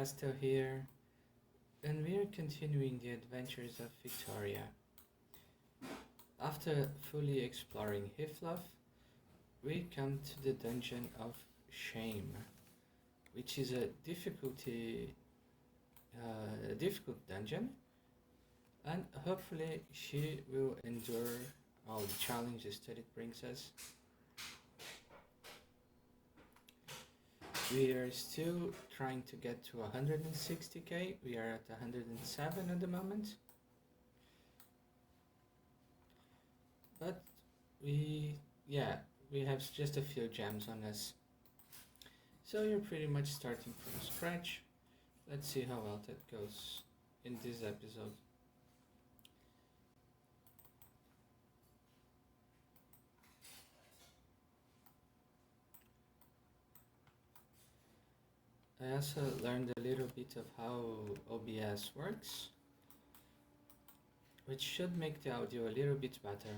Astel here, and we're continuing the adventures of Victoria. After fully exploring Hiflof, we come to the dungeon of Shame, which is a difficult dungeon, and hopefully she will endure all the challenges that it brings us. We are still trying to get to 160k. We are at 107 at the moment. But we have just a few gems on us. So you're pretty much starting from scratch. Let's see how well that goes in this episode. I also learned a little bit of how OBS works, which should make the audio a little bit better.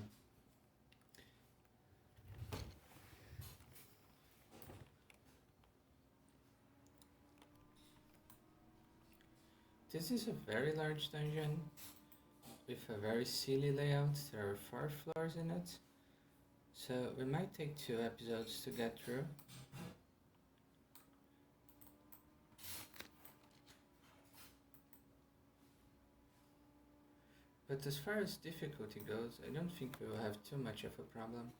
This is a very large dungeon with a very silly layout. There are 4 floors in it, so we might take 2 episodes to get through. But as far as difficulty goes, I don't think we will have too much of a problem.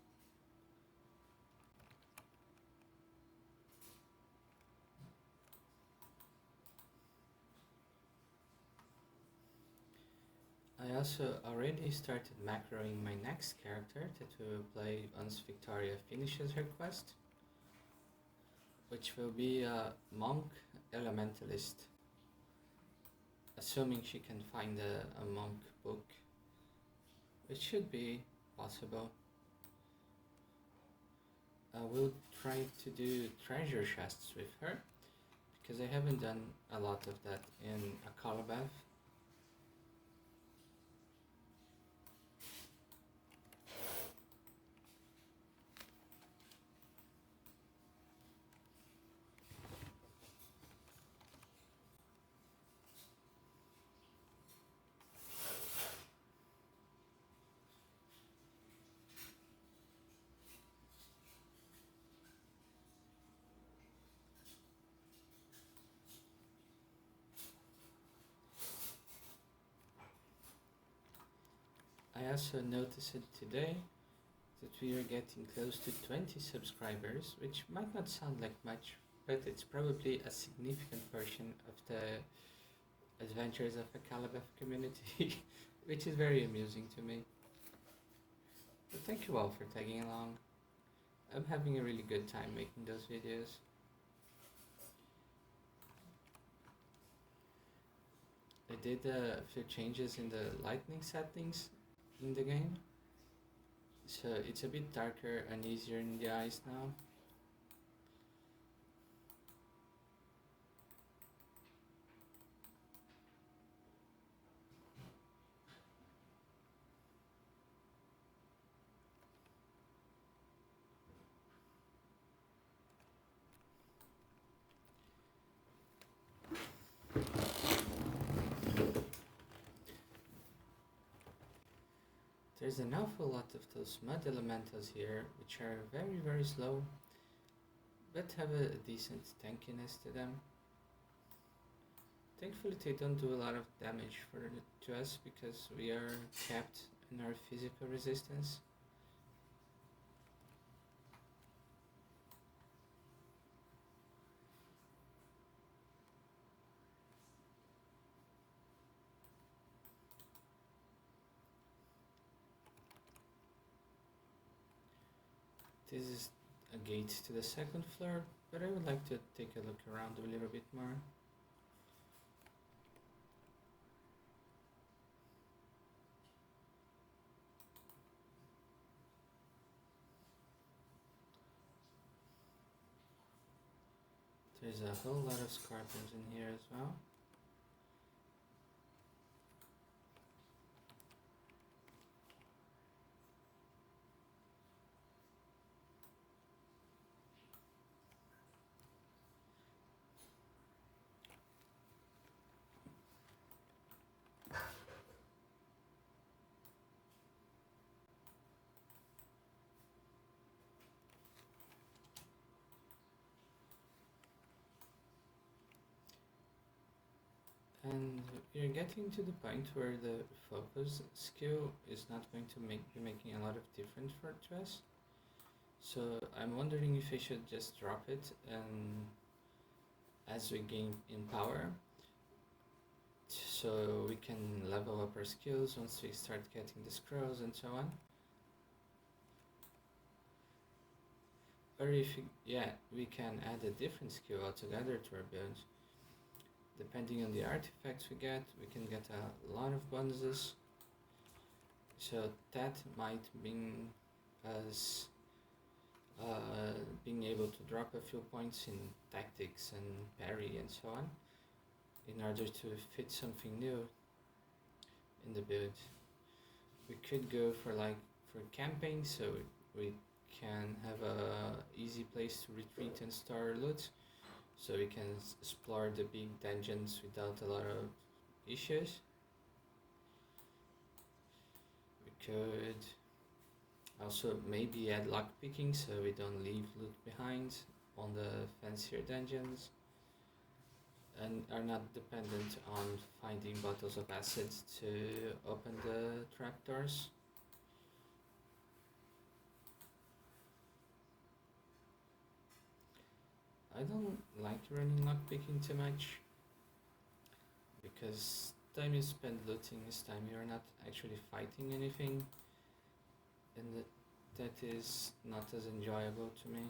I also already started macroing my next character that we will play once Victoria finishes her quest, which will be a monk elementalist, assuming she can find a monk book, which should be possible. I will try to do treasure chests with her, because I haven't done a lot of that in Akalabeth. I also noticed it today that we are getting close to 20 subscribers, which might not sound like much, but it's probably a significant portion of the Adventures of Akalabeth community, which is very amusing to me. But thank you all for tagging along. I'm having a really good time making those videos. I did a few changes in the lighting settings in the game, so it's a bit darker and easier in the eyes now. There's an awful lot of those mud elementals here, which are very slow, but have a decent tankiness to them. Thankfully they don't do a lot of damage to us because we are capped in our physical resistance. This is a gate to the second floor, but I would like to take a look around a little bit more. There's a whole lot of scorpions in here as well. And we're getting to the point where the focus skill is not going to be making a lot of difference to us. So I'm wondering if I should just drop it, and as we gain in power, so we can level up our skills once we start getting the scrolls and so on. Or if we can add a different skill altogether to our build. Depending on the artifacts we can get a lot of bonuses. So that might mean us being able to drop a few points in tactics and parry and so on, in order to fit something new in the build. We could go for camping, so we can have a easy place to retreat and store loot, so we can explore the big dungeons without a lot of issues. We could also maybe add lockpicking, so we don't leave loot behind on the fancier dungeons, and are not dependent on finding bottles of acid to open the trapdoors. I don't like running lockpicking too much, because time you spend looting is time you're not actually fighting anything, and that is not as enjoyable to me.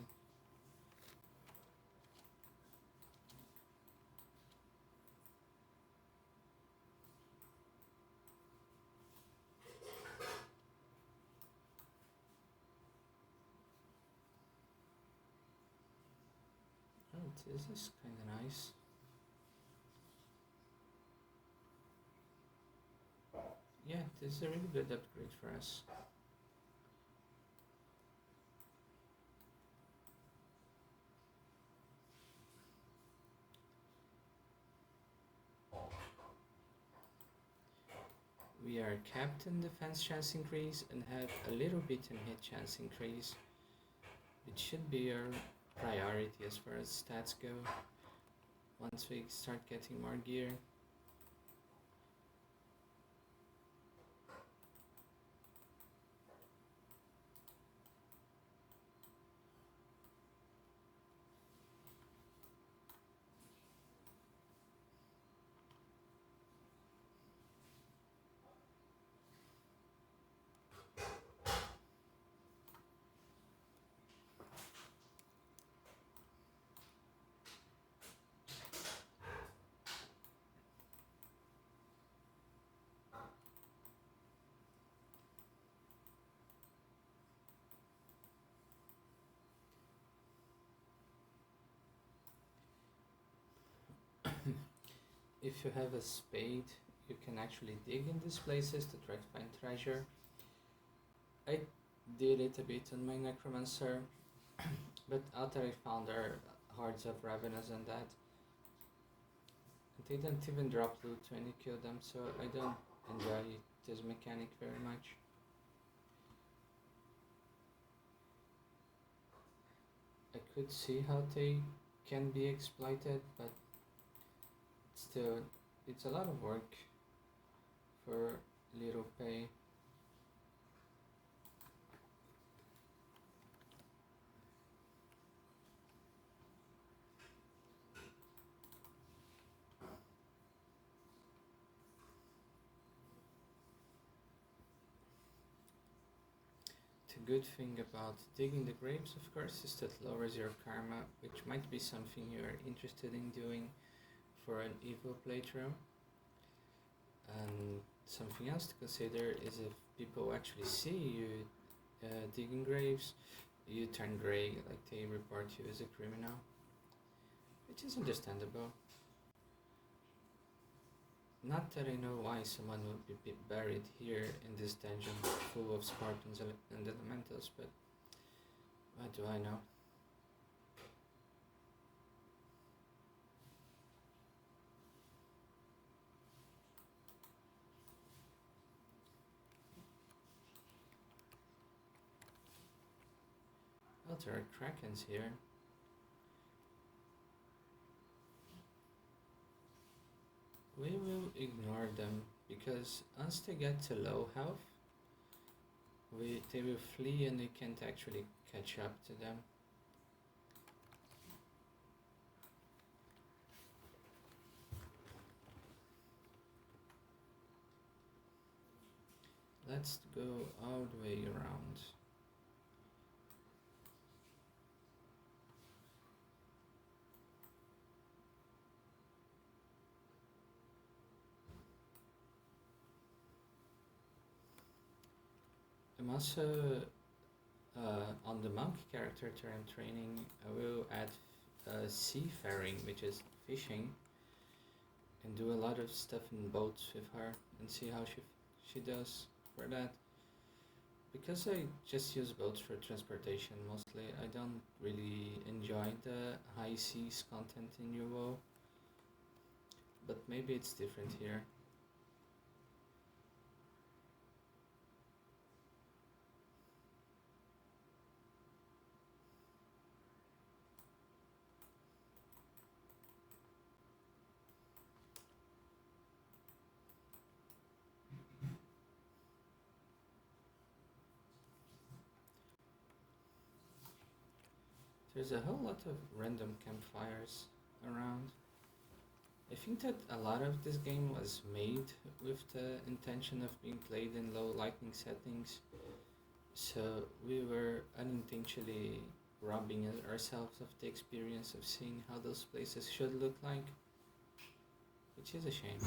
Oh, this is kind of nice. Yeah, this is a really good upgrade for us. We are capped in defense chance increase and have a little bit in hit chance increase. It should be our priority as far as stats go once we start getting more gear. If you have a spade, you can actually dig in these places to try to find treasure. I did it a bit on my necromancer, but after I found there are hordes of ravenous and that. They don't even drop loot when you kill them, so I don't enjoy this mechanic very much. I could see how they can be exploited, but still, it's a lot of work for little pay. The good thing about digging the graves, of course, is that lowers your karma, which might be something you are interested in doing for an evil playthrough. And something else to consider is if people actually see you digging graves, you turn grey, like they report you as a criminal, which is understandable. Not that I know why someone would be buried here in this dungeon full of spartans and elementals, but what do I know? Well, there are krakens here. We will ignore them because once they get to low health, they will flee and we can't actually catch up to them. Let's go all the way around. I'm also on the monk character term training. I will add seafaring, which is fishing, and do a lot of stuff in boats with her and see how she does for that. Because I just use boats for transportation mostly, I don't really enjoy the high seas content in UO, but maybe it's different here. There's a whole lot of random campfires around. I think that a lot of this game was made with the intention of being played in low lighting settings, so we were unintentionally robbing ourselves of the experience of seeing how those places should look like, which is a shame.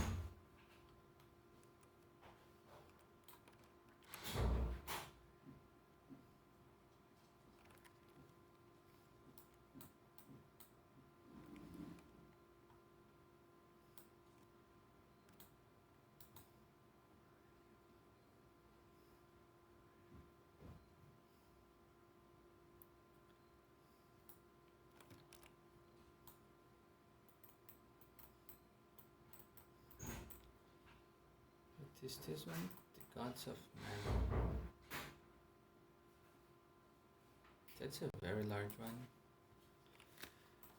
What is this one? The Gods of Man. That's a very large one.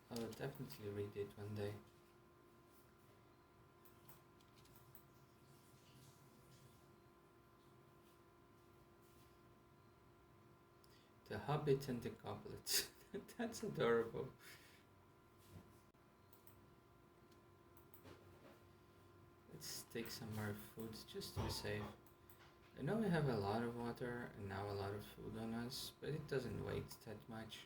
I will definitely read it one day. The Hobbit and the Goblets. That's adorable. Let's take some more food just to be safe. I know we have a lot of water and now a lot of food on us, but it doesn't weigh that much.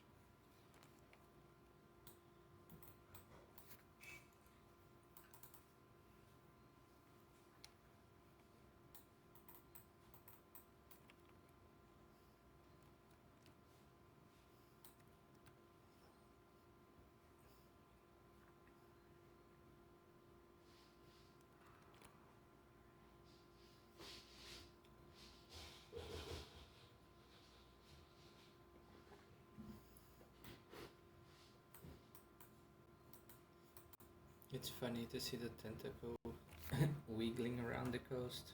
It's funny to see the tentacle wiggling around the coast.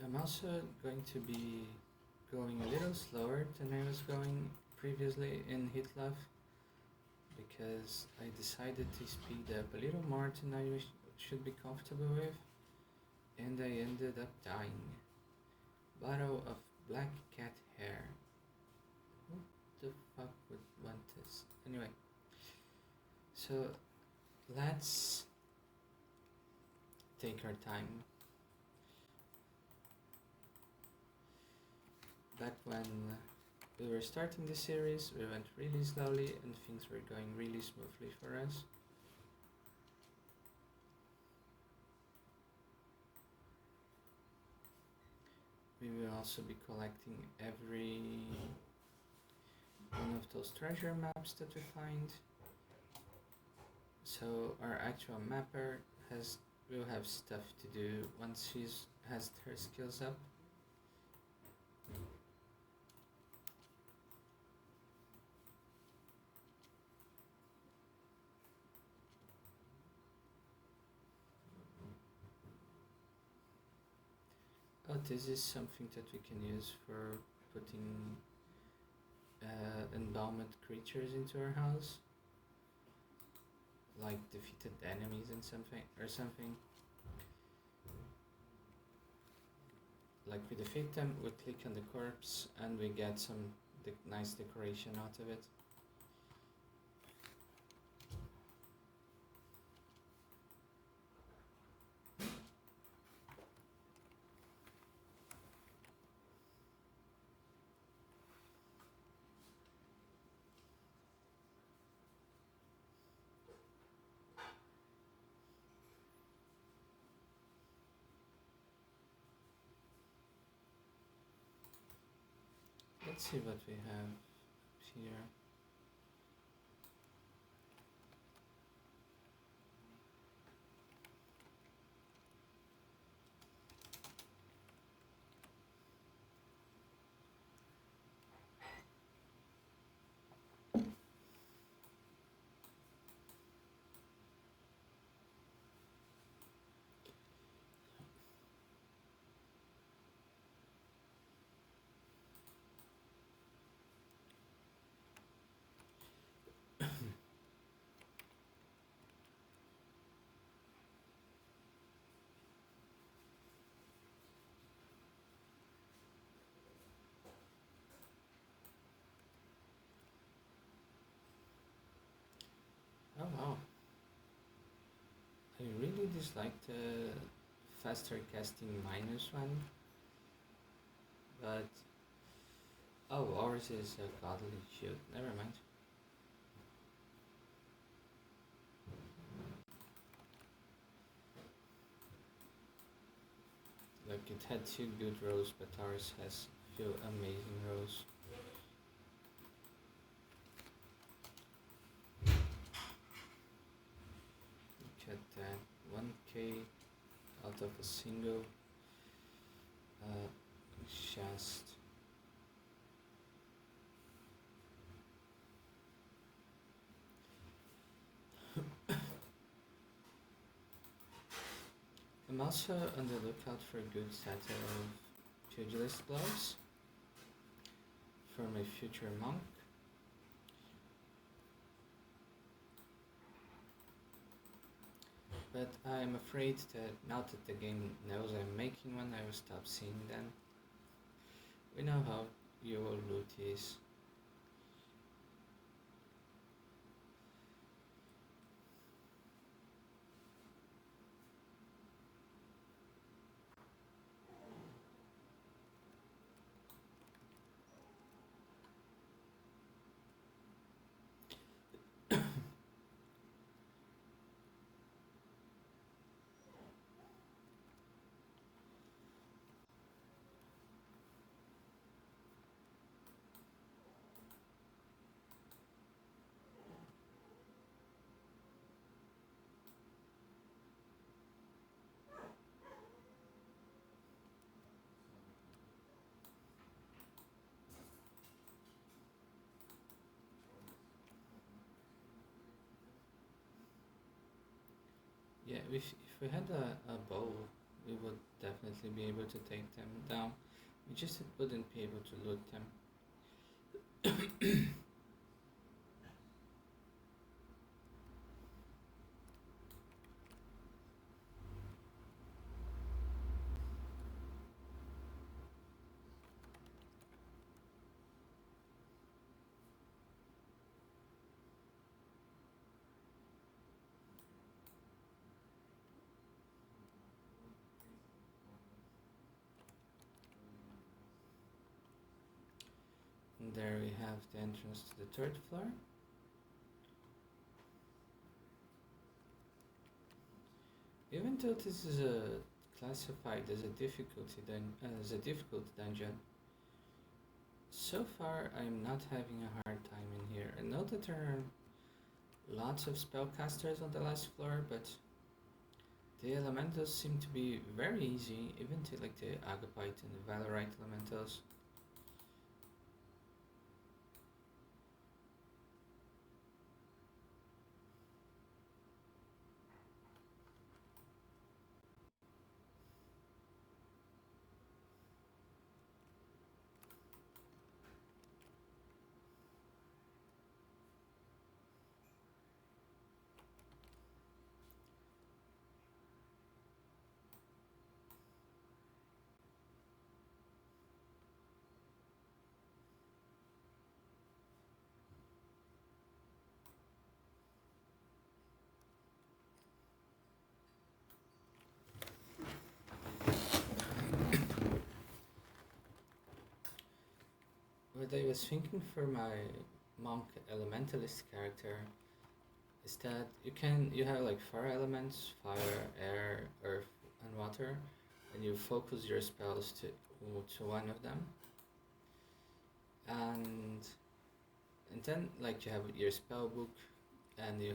I'm also going to be going a little slower than I was going previously in Hitler because I decided to speed up a little more than I should be comfortable with, and I ended up dying. Bottle of black cat hair. Who the fuck would want this? Anyway, so let's take our time. Back when we were starting the series, we went really slowly and things were going really smoothly for us. We will also be collecting every one of those treasure maps that we find. So our actual mapper will have stuff to do once she has her skills up. Oh, this is something that we can use for putting embalmed creatures into our house, like defeated enemies and something. Like we defeat them, we click on the corpse, and we get some nice decoration out of it. Let's see what we have here. Oh wow, I really dislike the faster casting minus one, but oh, ours is a godly shield. Never mind. Like it had two good rows, but ours has few amazing rows. Look at that, 1k out of a single uh, chest. I'm also on the lookout for a good set of pugilist gloves for my future monk. But I'm afraid that now that the game knows I'm making one, I will stop seeing them. We know how UO loot is. Yeah, if we had a bow, we would definitely be able to take them down. We just wouldn't be able to loot them. And there we have the entrance to the third floor. Even though this is classified as as a difficult dungeon, so far I'm not having a hard time in here. I know that there are lots of spellcasters on the last floor, but the elementals seem to be very easy, even to like the Agapite and the Valorite elementals. what I was thinking for my monk elementalist character is that you have like four elements: fire, air, earth, and water, and you focus your spells to one of them, and then like you have your spell book, and you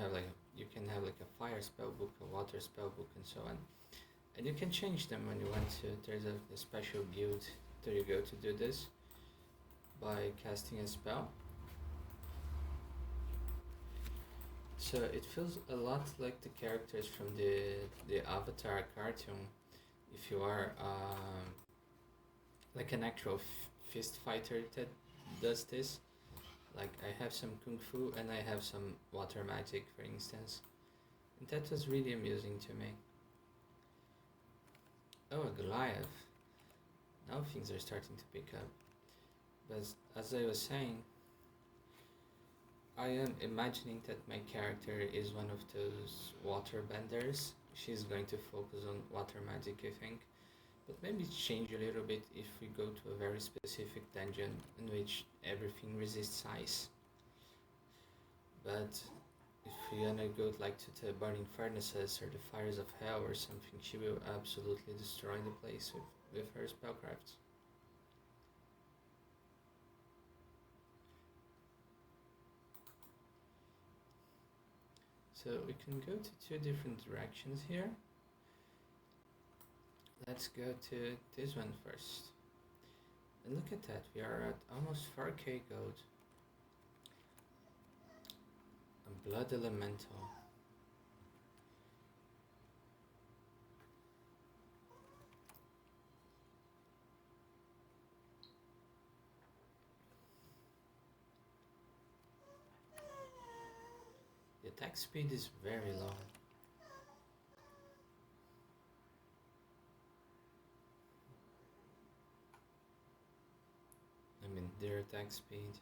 can have like a fire spell book, a water spell book, and so on, and you can change them when you want to. There's a special guild that you go to do this by casting a spell. So it feels a lot like the characters from the Avatar cartoon. If you are like an actual fist fighter that does this, like I have some kung fu and I have some water magic, for instance, and that was really amusing to me. Oh, a Goliath! Now things are starting to pick up. But as I was saying, I am imagining that my character is one of those water benders. She's going to focus on water magic, I think. But maybe change a little bit if we go to a very specific dungeon in which everything resists ice. But if we're gonna go like to the burning furnaces or the fires of hell or something, she will absolutely destroy the place with her spellcrafts. So we can go to two different directions here. Let's go to this one first. And look at that, we are at almost 4k gold. A blood elemental. The attack speed is very low. I mean, their attack speed.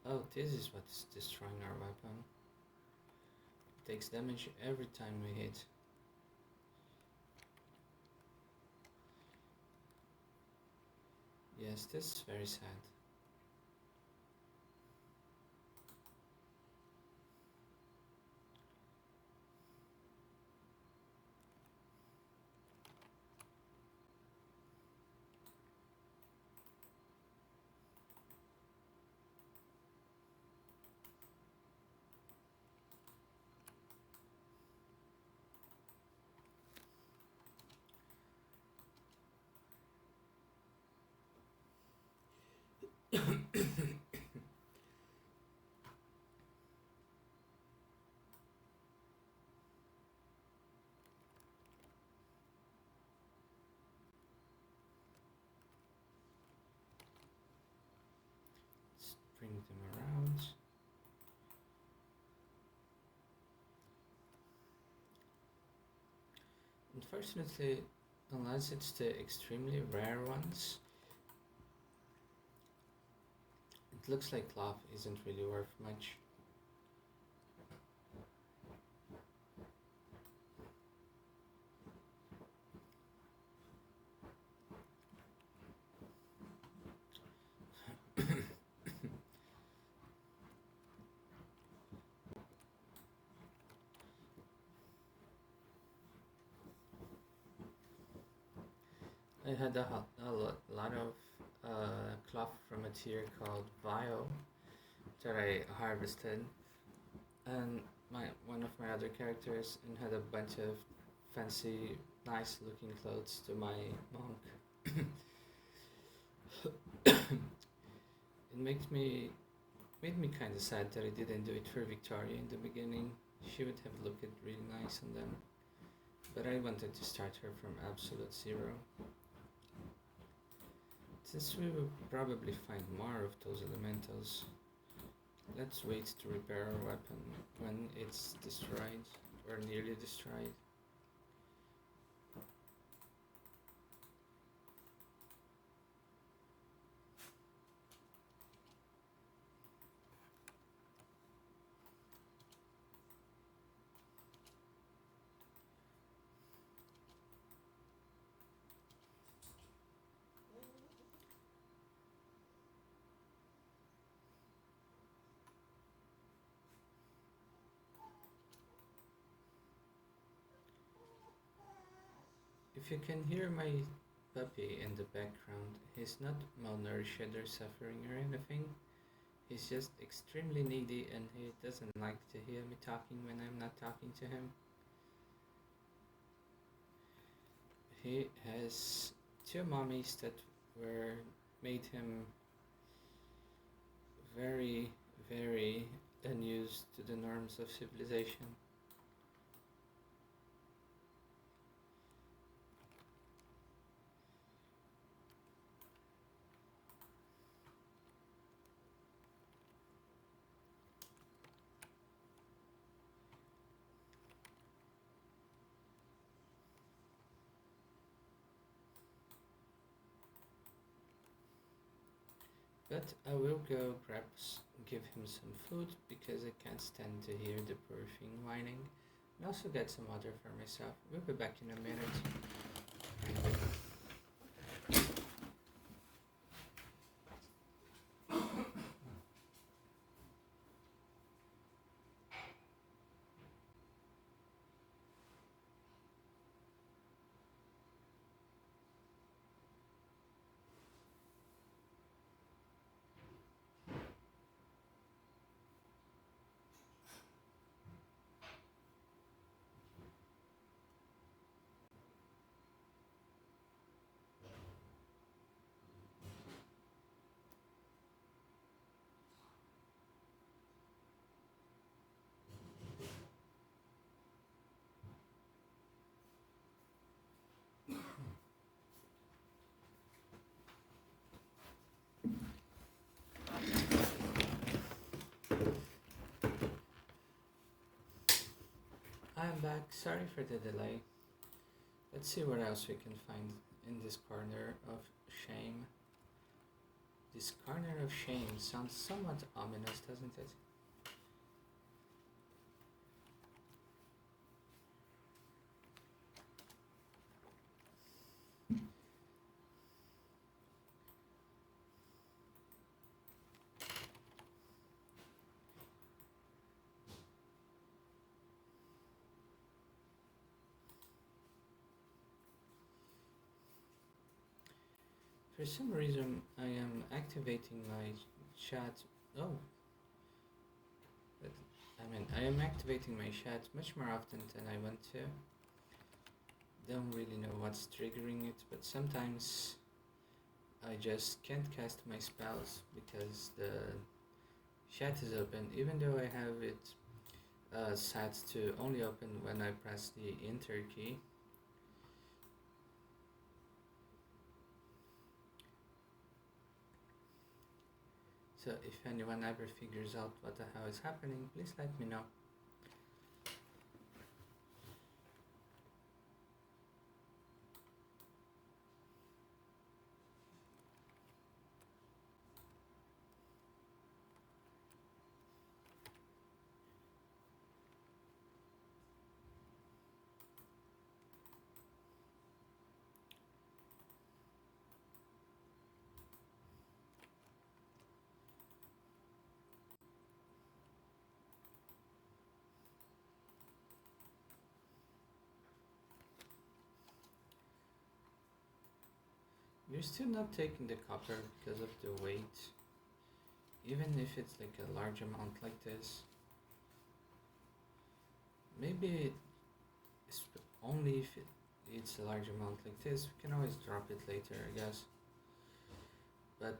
Oh, this is what's destroying our weapon. It takes damage every time we hit. Yes, this is very sad. Let's bring them around. Unfortunately, unless it's the extremely rare ones, it looks like cloth isn't really worth much. I had a lot of cloth from a tier called Vile that I harvested, and one of my other characters and had a bunch of fancy, nice looking clothes to my monk. It made me kind of sad that I didn't do it for Victoria in the beginning. She would have looked really nice on them, but I wanted to start her from absolute zero. Since we will probably find more of those elementals, let's wait to repair our weapon when it's destroyed or nearly destroyed. If you can hear my puppy in the background, he's not malnourished or suffering or anything. He's just extremely needy and he doesn't like to hear me talking when I'm not talking to him. He has two mummies that were made him very, very unused to the norms of civilization. But I will go give him some food because I can't stand to hear the poor thing whining. And also get some water for myself. We'll be back in a minute. I'm back. Sorry for the delay. Let's see what else we can find in this corner of shame. This corner of shame sounds somewhat ominous, doesn't it? For some reason, I am activating my chat. Oh, but, I am activating my chat much more often than I want to. Don't really know what's triggering it, but sometimes I just can't cast my spells because the chat is open, even though I have it set to only open when I press the enter key. So if anyone ever figures out what the hell is happening, please let me know. You're still not taking the copper because of the weight, even if it's like a large amount like this. Maybe it's only if it's a large amount like this, we can always drop it later, I guess. But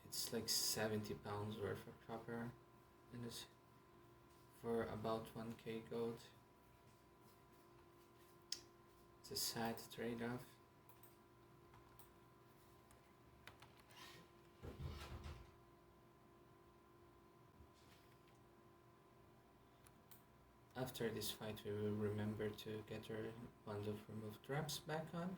it's like 70 pounds worth of copper in this for about 1k gold. It's a sad trade-off. After this fight, we will remember to get our bond of removed traps back on.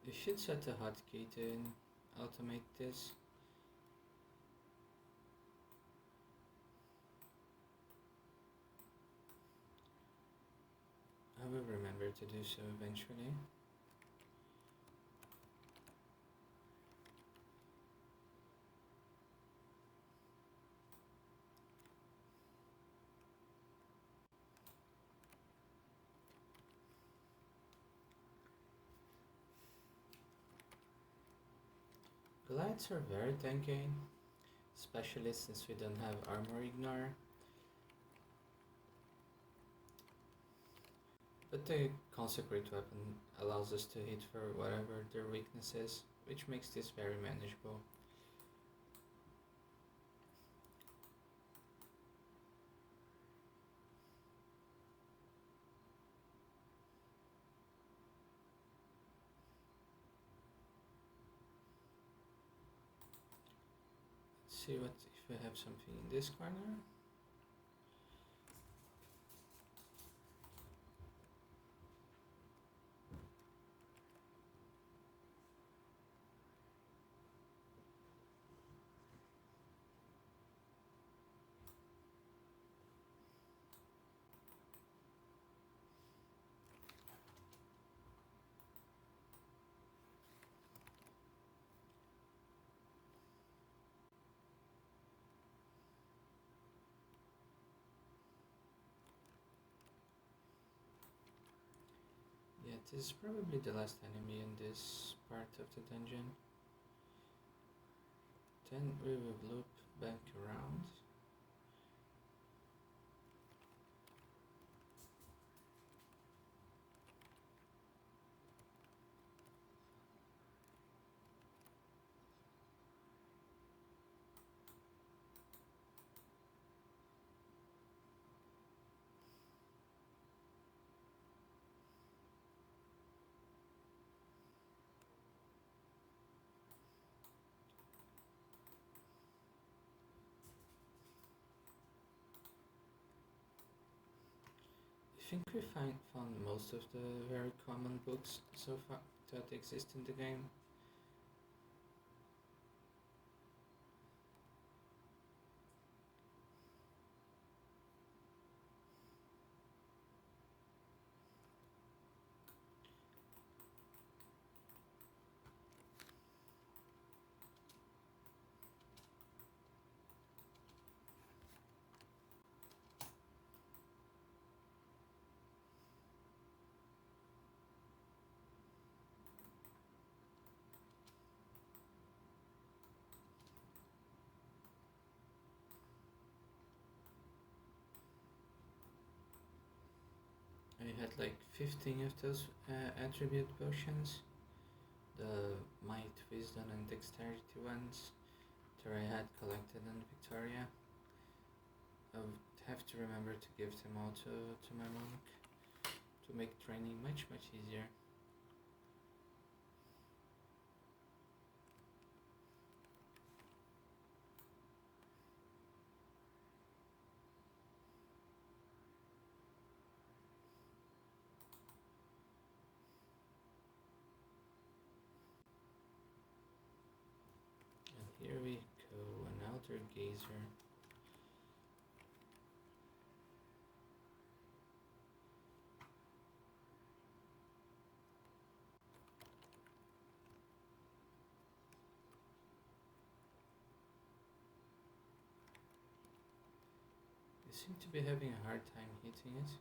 You should set a hotkey to automate this. I will remember to do so eventually. Lights are very tanky, especially since we don't have armor ignore, but the consecrate weapon allows us to hit for whatever their weakness is, which makes this very manageable. Let's see what if we have something in this corner. Yeah, this is probably the last enemy in this part of the dungeon. Then we will loop back around. I think we found most of the very common books so far that exist in the game. I had like 15 of those attribute potions, the might, wisdom, and dexterity ones that I had collected in Victoria. I would have to remember to give them all to my monk to make training much easier. And here we go, an outer gazer. You seem to be having a hard time hitting it.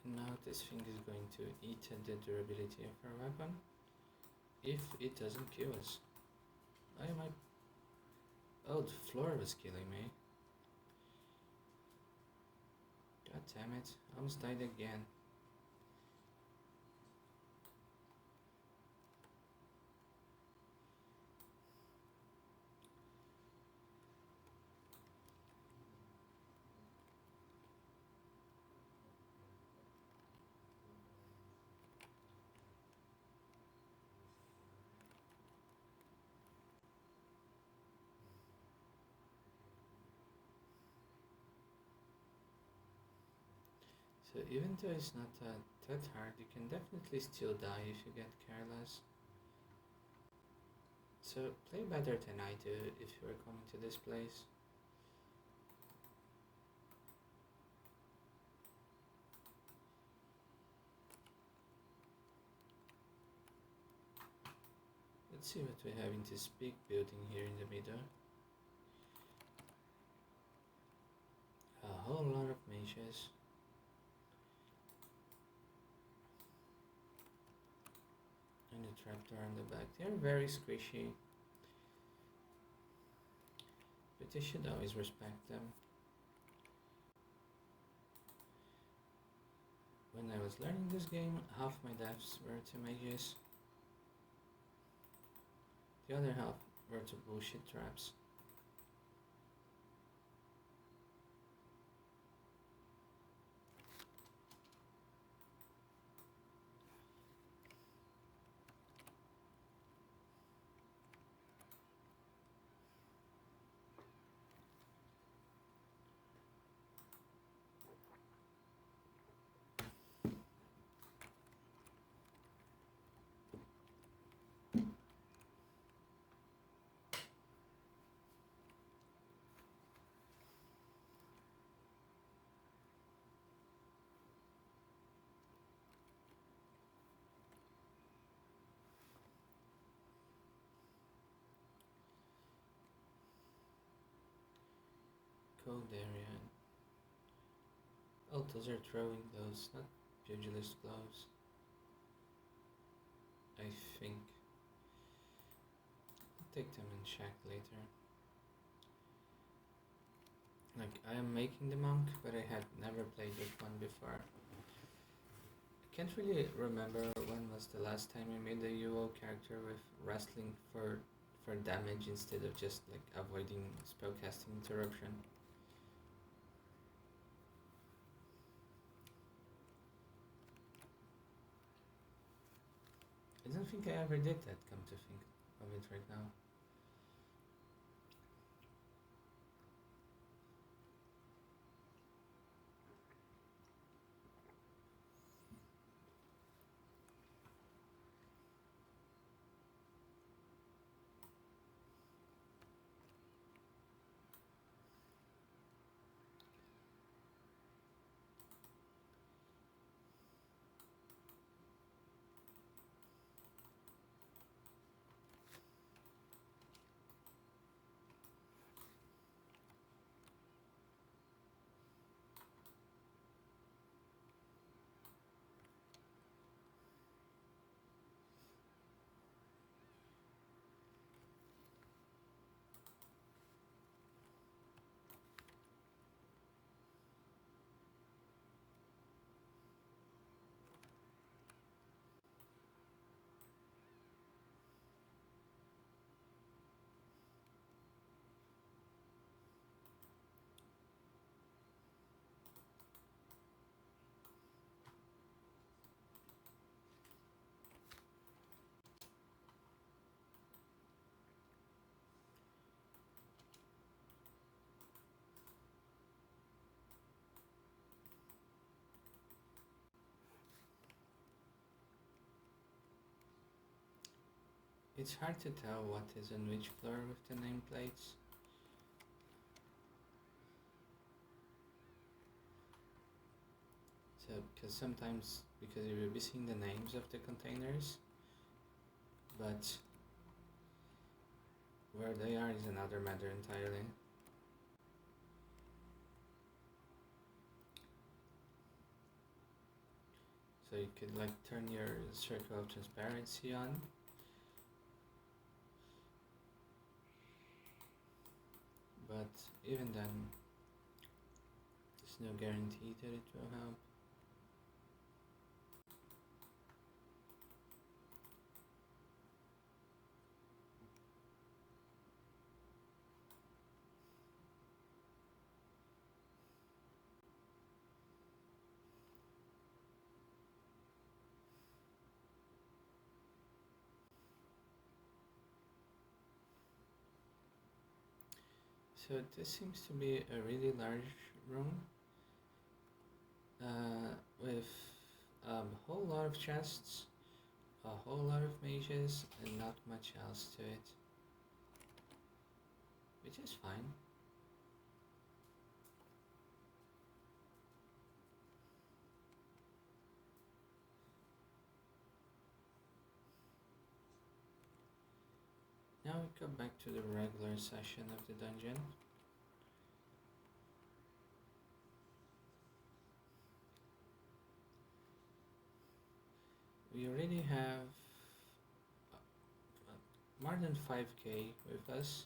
And now this thing is going to eat at the durability of our weapon if it doesn't kill us. I might. Oh, the floor was killing me. God damn it, I almost died again. So even though it's not that hard, you can definitely still die if you get careless. So play better than I do if you are coming to this place. Let's see what we have in this big building here in the middle. mages. And the trapdoor on the back. They're very squishy, but you should always respect them. When I was learning this game, half my deaths were to mages. The other half were to bullshit traps. Cold area. Oh, those are throwing gloves, not pugilist gloves. I think. I'll take them and check later. Like, I am making the monk, but I had never played with one before. I can't really remember when was the last time I made a UO character with wrestling for damage instead of just like avoiding spellcasting interruption. I don't think I ever did that, come to think of it right now. It's hard to tell what is on which floor with the nameplates. So, because sometimes, because you will be seeing the names of the containers, but where they are is another matter entirely. So you could like turn your circle of transparency on. But even then, there's no guarantee that it will help. So this seems to be a really large room with a whole lot of chests, a whole lot of mages, and not much else to it, which is fine. Now we go back to the regular session of the dungeon. we already have more than 5k with us.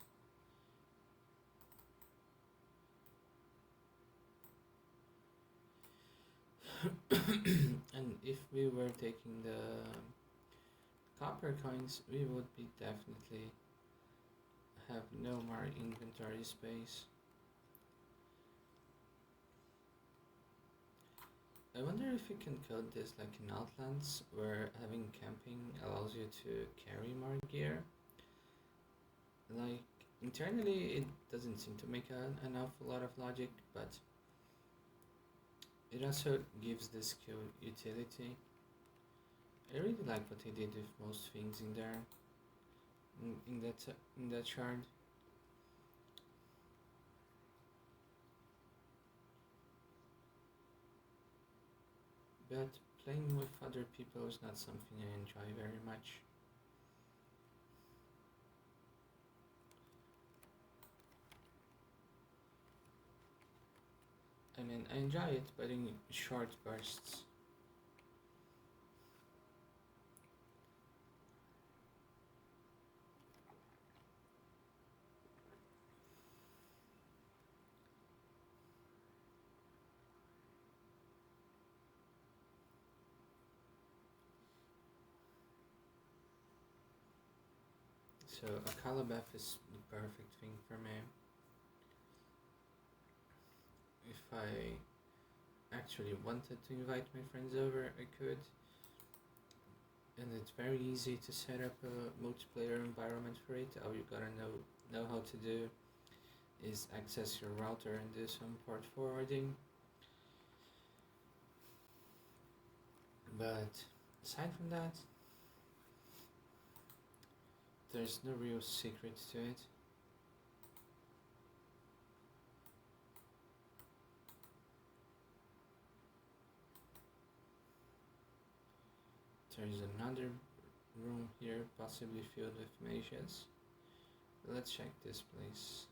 And if we were taking the copper coins, we would be definitely have no more inventory space. I wonder if you can code this like in Outlands, where having camping allows you to carry more gear. Like, internally, it doesn't seem to make an awful lot of logic, but it also gives the skill utility. I really like what they did with most things in there, in that shard. But playing with other people is not something I enjoy very much. I mean, I enjoy it, but in short bursts. So Akalabeth is the perfect thing for me. If I actually wanted to invite my friends over, I could. And it's very easy to set up a multiplayer environment for it. All you gotta know how to do is access your router and do some port forwarding. But aside from that, there's no real secret to it. There's another room here, possibly filled with mages. Let's check this place.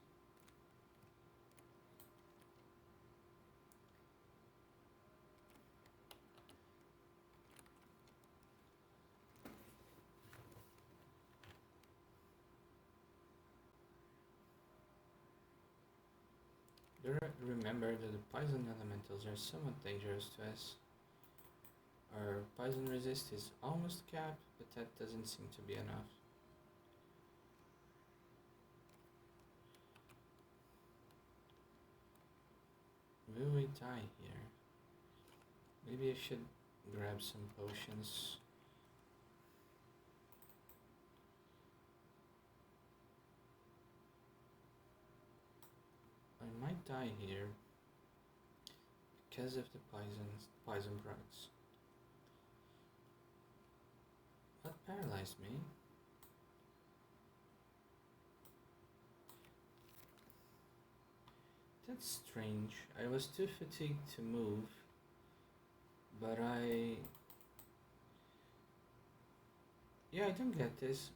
Remember that the poison elementals are somewhat dangerous to us. Our poison resist is almost capped, but that doesn't seem to be enough. Will we die here? Maybe I should grab some potions. I might die here because of the poison procs. What paralyzed me? That's strange. I was too fatigued to move, but yeah, I don't get this.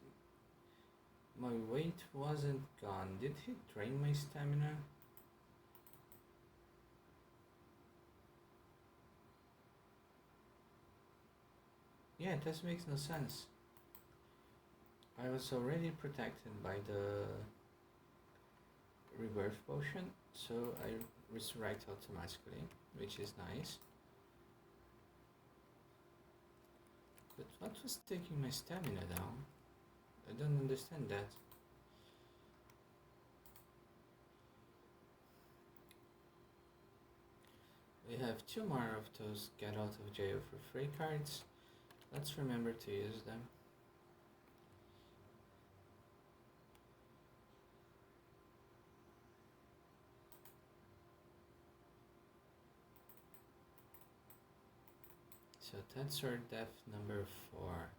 My weight wasn't gone. Did he drain my stamina? Yeah, this makes no sense. I was already protected by the rebirth potion, so I resurrect automatically, which is nice. But what was taking my stamina down? I don't understand that. We have two more of those get out of jail for free cards. Let's remember to use them. So that's our death number 4.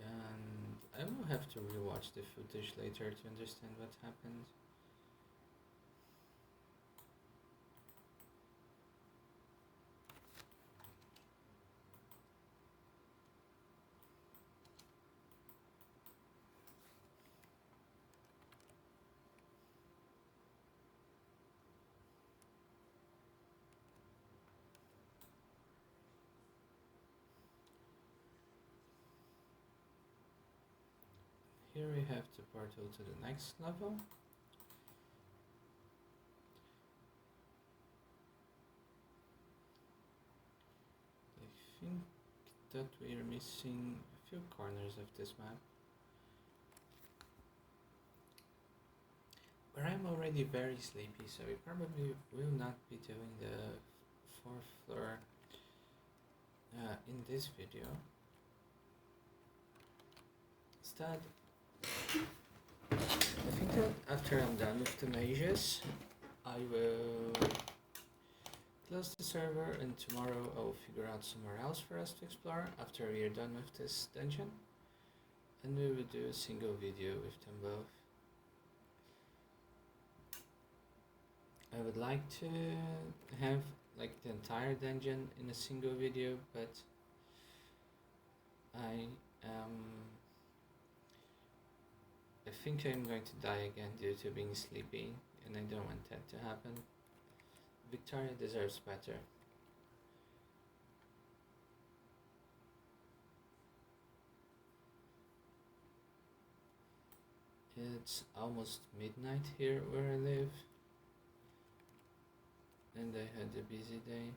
And I will have to rewatch the footage later to understand what happened. here we have the portal to the next level. I think that we are missing a few corners of this map. But I'm already very sleepy, so we probably will not be doing the fourth floor in this video. Instead, I think that after I'm done with the mages, I will close the server, and tomorrow I'll figure out somewhere else for us to explore after we are done with this dungeon, and we will do a single video with them both. I would like to have like the entire dungeon in a single video, but I think I'm going to die again due to being sleepy, and I don't want that to happen. Victoria deserves better. It's almost midnight here where I live, and I had a busy day.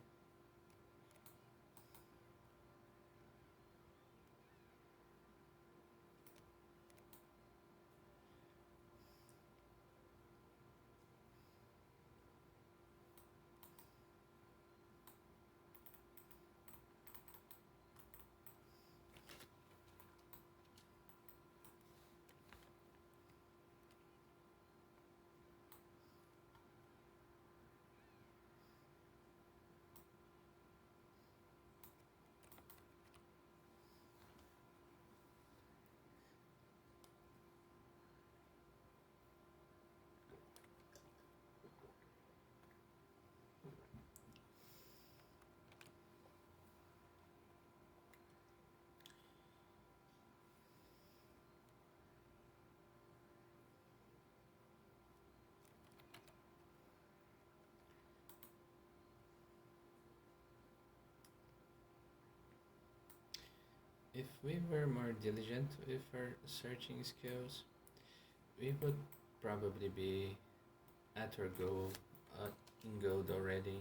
If we were more diligent with our searching skills, we would probably be at our goal in gold already.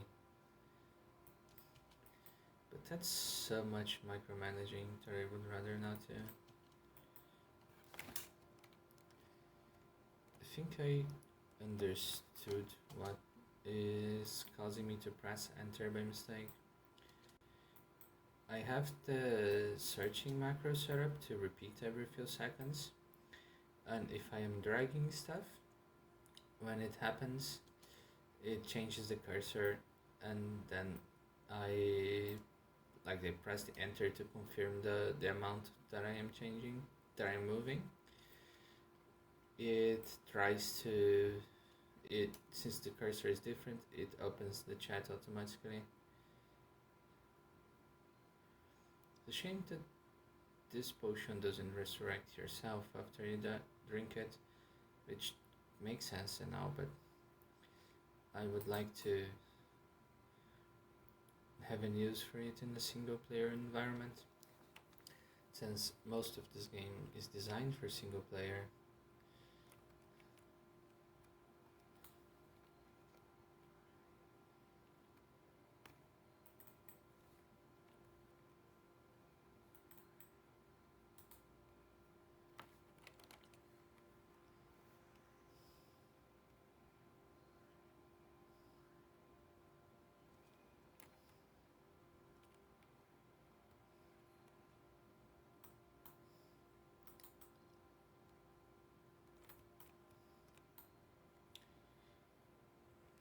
But that's so much micromanaging that I would rather not do. I think I understood what is causing me to press enter by mistake. I have the searching macro set up to repeat every few seconds, and if I am dragging stuff, when it happens, it changes the cursor, and then I press the enter to confirm the amount that I am changing, that I'm moving. It tries to, since the cursor is different, it opens the chat automatically. It's a shame that this potion doesn't resurrect yourself after you drink it, which makes sense now, but I would like to have a use for it in a single player environment, since most of this game is designed for single player.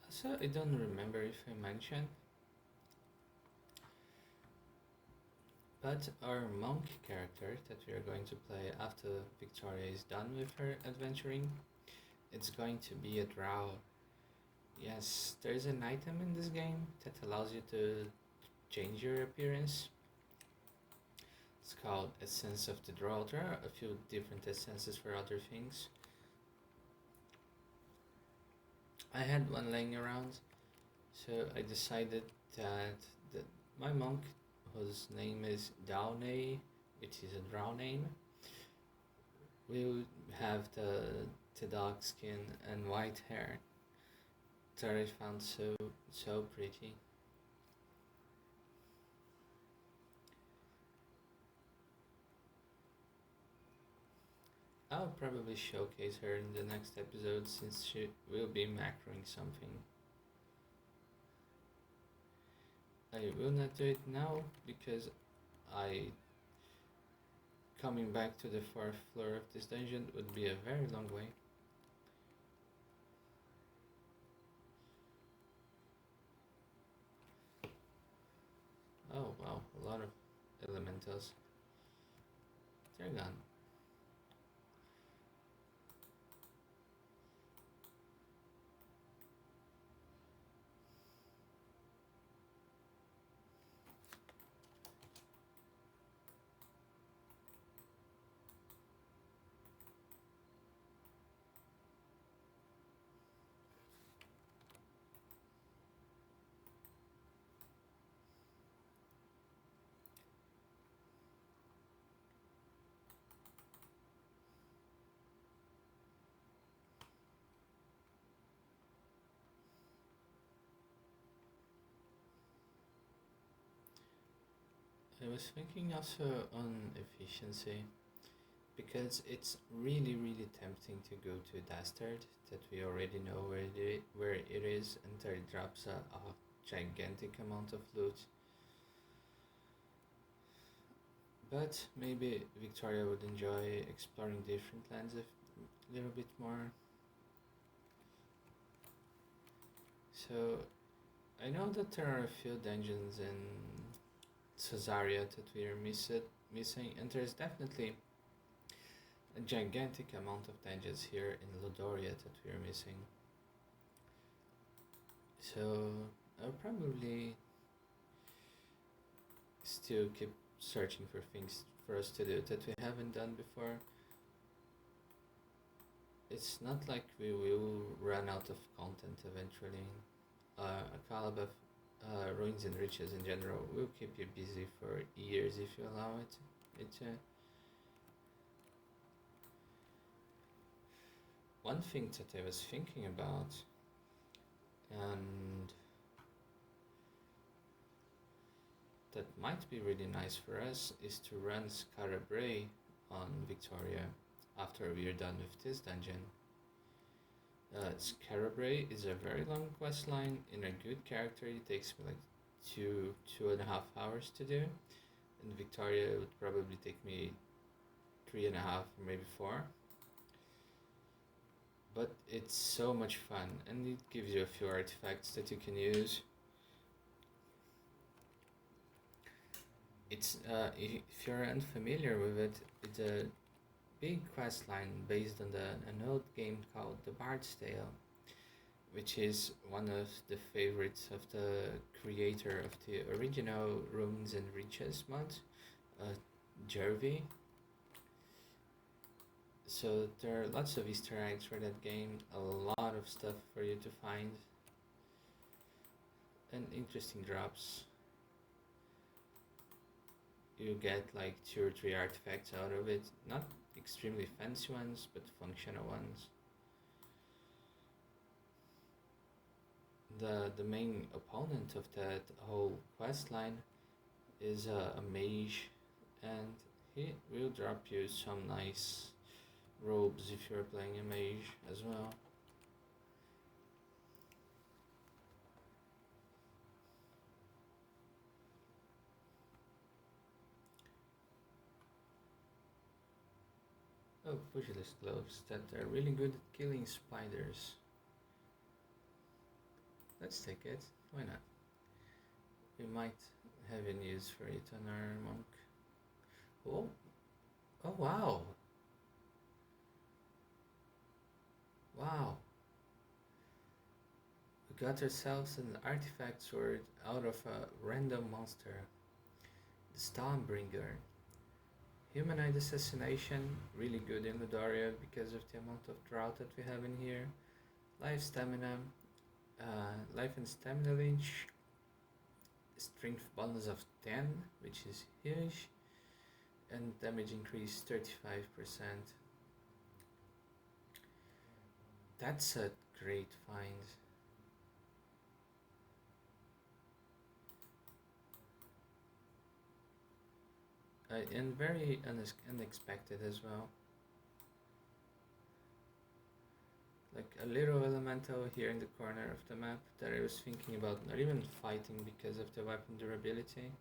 So I don't remember if I mentioned, but our monk character that we are going to play after Victoria is done with her adventuring, it's going to be a drow. Yes, there's an item in this game that allows you to change your appearance. It's called Essence of the Drow. There are a few different essences for other things. I had one laying around, so I decided that my monk, whose name is Downey, which is a drow name, We have the dark skin and white hair that I found so pretty. I'll probably showcase her in the next episode since she will be macroing something. I will not do it now because I coming back to the fourth floor of this dungeon would be a very long way. Oh wow, a lot of elementals. They're gone. I was thinking also on efficiency because it's really tempting to go to Dastard that we already know where it is and there it drops a gigantic amount of loot. But maybe Victoria would enjoy exploring different lands a little bit more. So I know that there are a few dungeons in Cesaria that we are missing, and there's definitely a gigantic amount of dungeons here in Lodoria that we are missing. So I'll probably still keep searching for things for us to do that we haven't done before. It's not like we will run out of content eventually. Akalabeth, Ruins and Riches in general will keep you busy for years if you allow it. One thing that I was thinking about, and that might be really nice for us, is to run Scarabray on Victoria after we are done with this dungeon. Scarabray is a very long quest line. In a good character, it takes me like 2.5 hours to do. In Victoria, it would probably take me 3.5 or maybe 4. But it's so much fun, and it gives you a few artifacts that you can use. It's if you're unfamiliar with it, it's a big quest line based on an old game called The Bard's Tale, which is one of the favorites of the creator of the original Ruins and Riches mod, Jervy. So there are lots of Easter eggs for that game, a lot of stuff for you to find, and interesting drops. You get like 2 or 3 artifacts out of it, not extremely fancy ones, but functional ones. The main opponent of that whole quest line is a mage, and he will drop you some nice robes if you're playing a mage as well. Oh, pugilist gloves that are really good at killing spiders. Let's take it, why not? We might have a use for it on our monk. Oh, oh wow! Wow! We got ourselves an artifact sword out of a random monster. The Stormbringer. Humanoid assassination, really good in Ludaria because of the amount of throught that we have in here. Life stamina, life and stamina range, strength bonus of 10, which is huge, and damage increase 35%. That's a great find. And very unexpected as well. Like a little elemental here in the corner of the map that I was thinking about not even fighting because of the weapon durability.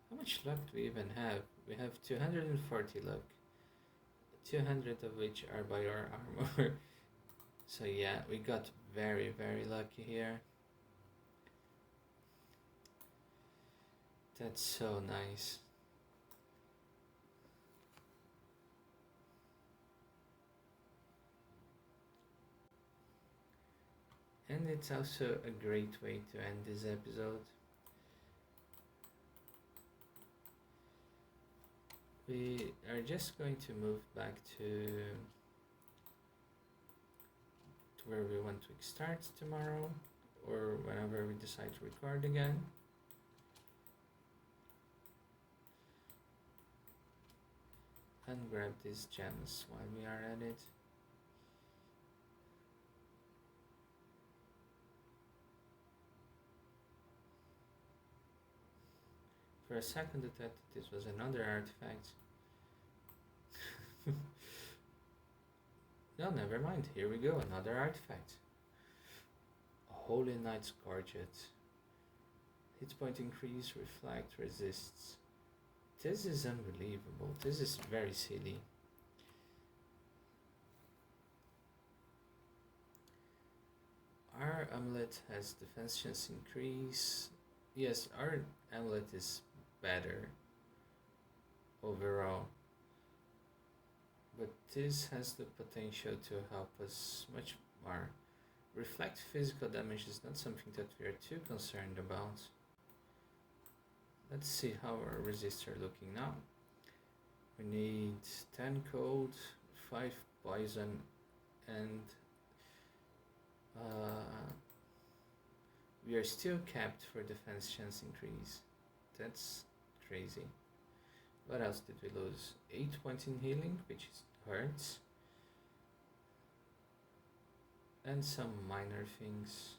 How much luck do we even have? We have 240 luck, 200 of which are by our armor. So yeah, we got very lucky here. That's so nice. And it's also a great way to end this episode. We are just going to move back to where we want to start tomorrow or whenever we decide to record again. And grab these gems while we are at it. For a second I thought this was another artifact. No, never mind. Here we go, another artifact. A Holy Knight's Gorget. Hit point increase, reflect, resists. This is unbelievable. This is very silly. Our amulet has defense chance increase. Yes, our amulet is better overall. But this has the potential to help us much more. Reflect physical damage is not something that we are too concerned about. Let's see how our resists are looking now. We need 10 cold, 5 poison, and we are still capped for defense chance increase. That's crazy. What else did we lose? 8 points in healing, which hurts. And some minor things.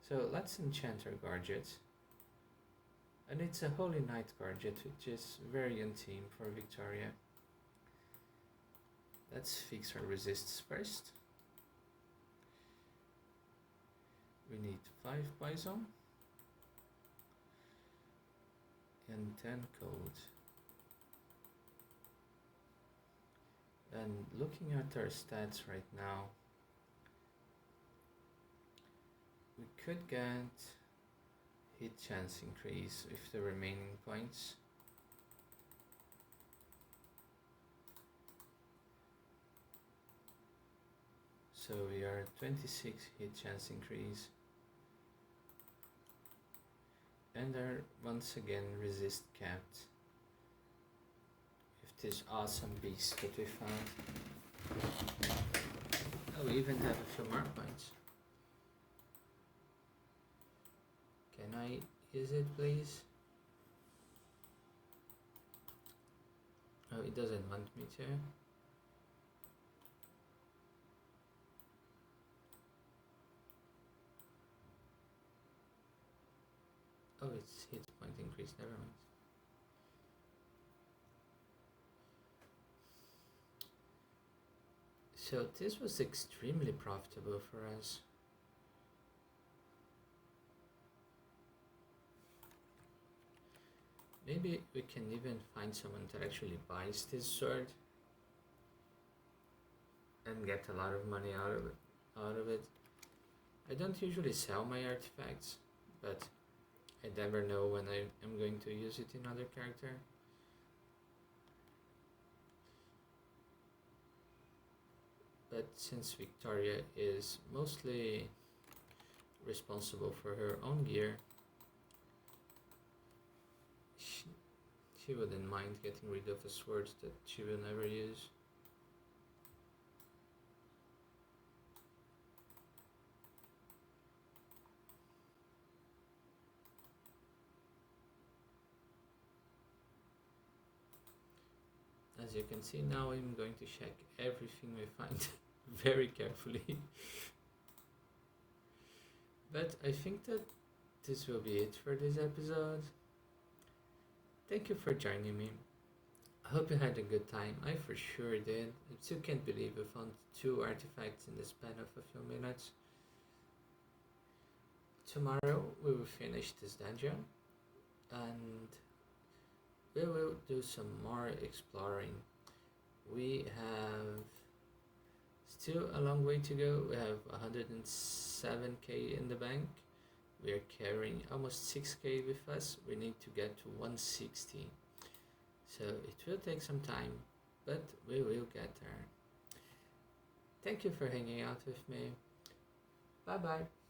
So let's enchant our Gorget. And it's a Holy Knight Gorget, which is very on theme for Victoria. Let's fix our resists first. We need 5 poison and 10 cold. And looking at our stats right now, we could get hit chance increase with the remaining points. So we are at 26 hit chance increase. And are once again resist capped with this awesome beast that we found. Oh, we even have a few more points. Can I use it, please? Oh, it doesn't want me to. Oh, it's hit point increase, never mind. So this was extremely profitable for us. Maybe we can even find someone that actually buys this sword and get a lot of money out of it. I don't usually sell my artifacts, but I never know when I am going to use it in other character. But since Victoria is mostly responsible for her own gear, she wouldn't mind getting rid of a sword that she will never use. As you can see now, I'm going to check everything we find. very carefully. But I think that this will be it for this episode. Thank you for joining me. I hope you had a good time. I for sure did. I still can't believe I found two artifacts in the span of a few minutes. Tomorrow we will finish this dungeon and we will do some more exploring. We have still a long way to go. We have 107k in the bank. We are carrying almost 6k with us. We need to get to 160. So it will take some time, but we will get there. Thank you for hanging out with me. Bye bye.